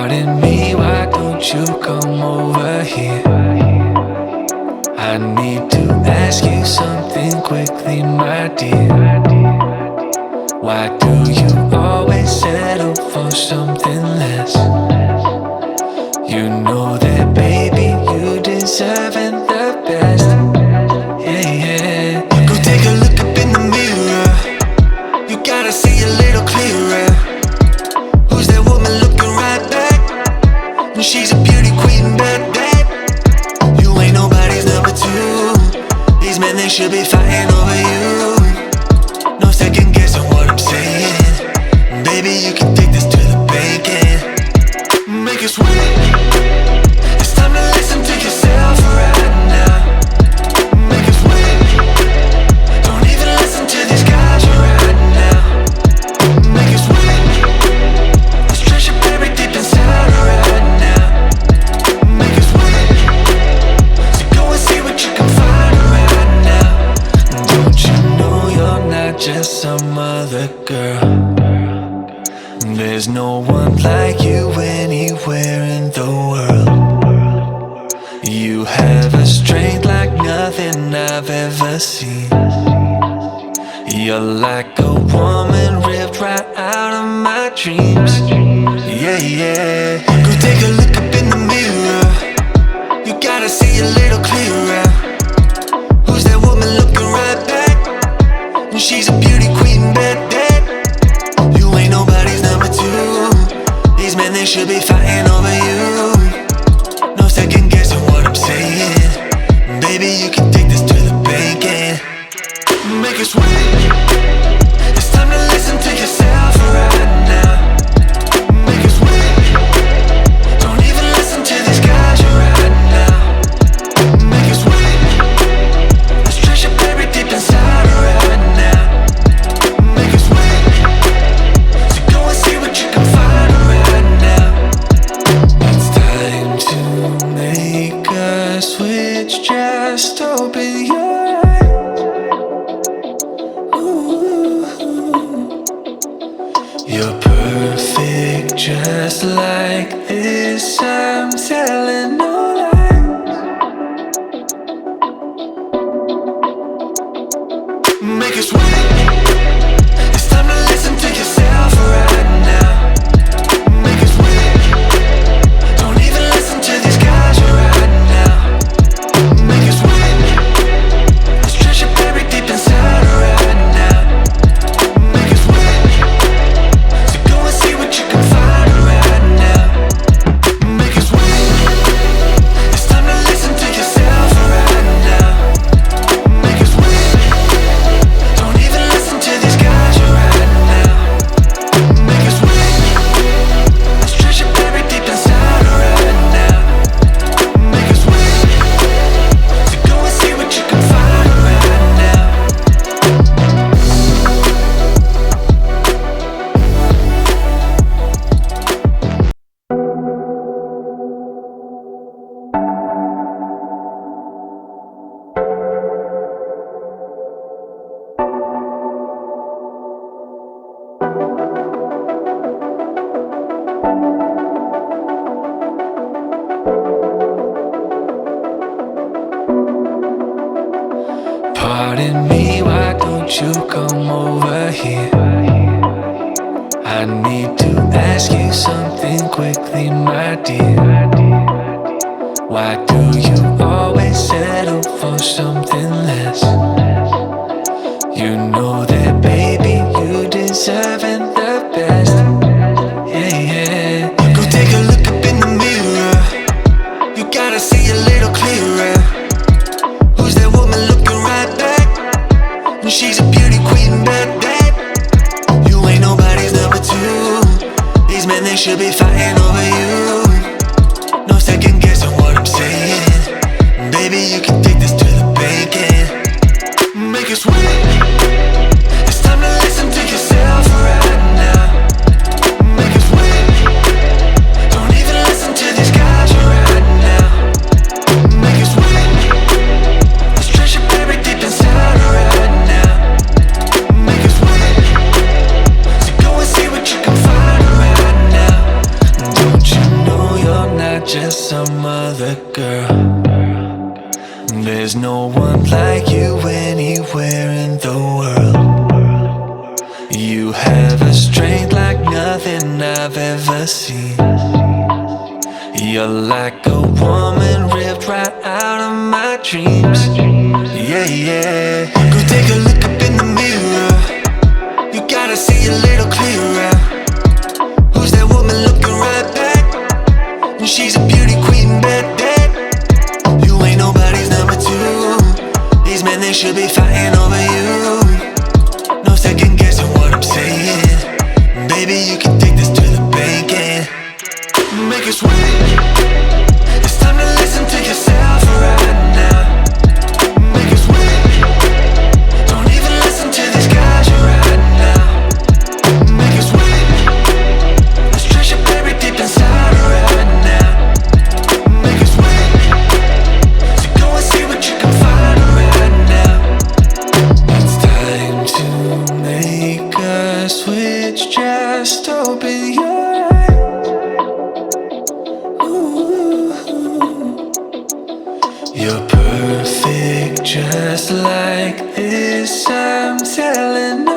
Pardon me, why don't you come over here? I need to ask you something quickly, my dear. Why do you always settle for something less? You know that, baby, you deserving the best. Yeah, yeah. Go take a look up in the mirror. You gotta see a little clearer. Who's that woman looking right back? And she's a beauty queen, bad. You ain't nobody's number two. These men, they should be fighting over you. No second guessing what I'm saying. Baby, you can take this to the bank and make it sweet. It's time to listen to yourself right now. Make it sweet. Don't even listen to these guys right now. Make it sweet. Let's treasure buried deep inside right now. Make it sweet. So go and see what you can find right now. Don't you know you're not just some other girl? There's no one like you anywhere in the world. You have a strength like nothing I've ever seen. You're like a woman ripped right out of my dreams. Yeah, yeah. Go take a look up in the mirror. You gotta see a little clearer. Who's that woman looking right back? And she's a beauty queen, bad. You ain't nobody's number two. These men, they should be fighting over you. No second guessing what I'm saying. Baby, you can take this to the bank and make it sweet. It's time to listen to yourself right now. Make it sweet. Don't even listen to these guys right now. Make it sweet. Let's treasure buried deep inside right now. Make it sweet. So go and see what you can find right now. It's time to make a switch. Just open your eyes. Ooh. You're perfect just like this. I'm telling no lies. Make it sweet. It's time to listen to yourself right now. Make it sweet. Don't even listen to these guys right now. Make it sweet. Let's treasure buried deep inside right now. Make it sweet. So go and see what you can find right now. Make it sweet. It's time to listen to yourself right now. Make it sweet. Don't even listen to these guys right now. Make it sweet. Let's treasure buried deep inside right now. Make it sweet. So go and see what you can find right now. Pardon me, why don't you come over here? I need to ask you something quickly, my dear. Why do you always settle for something less? You know that, baby, you deserving the best. Yeah, yeah. Go take a look up in the mirror. You gotta see a little clearer. Who's that woman looking right back? And she's a beauty queen, bad. You ain't nobody's number two. These men, they should be fighting over you. No second guessing what I'm saying. Baby, you can take this to the bank and make it sweet. It's time to listen to yourself right now. Make it sweet. Don't even listen to these guys right now. Make it sweet. Let's treasure buried deep inside right now. Make it sweet. So go and see what you can find right now. Don't you There's no one like you anywhere in the world. You have a strength like nothing I've ever seen. You're like a woman ripped right out of my dreams. Yeah, yeah. Go take a look up in the mirror. You gotta see a little clearer. Who's that woman looking right back? And she's a beauty queen, bad. You ain't nobody's number two. These men, they should be fighting over you. No second guessing what I'm saying. Baby, you can take this to the bank and make us wait. It's time to listen to yourself right now. Make us wait. Don't even listen to these guys right now. Make us wait. Let's treasure buried deep inside right now. Make us wait. So go and see what you can find right now. It's time to make a switch. Just open your eyes. You're perfect just like this, I'm telling you.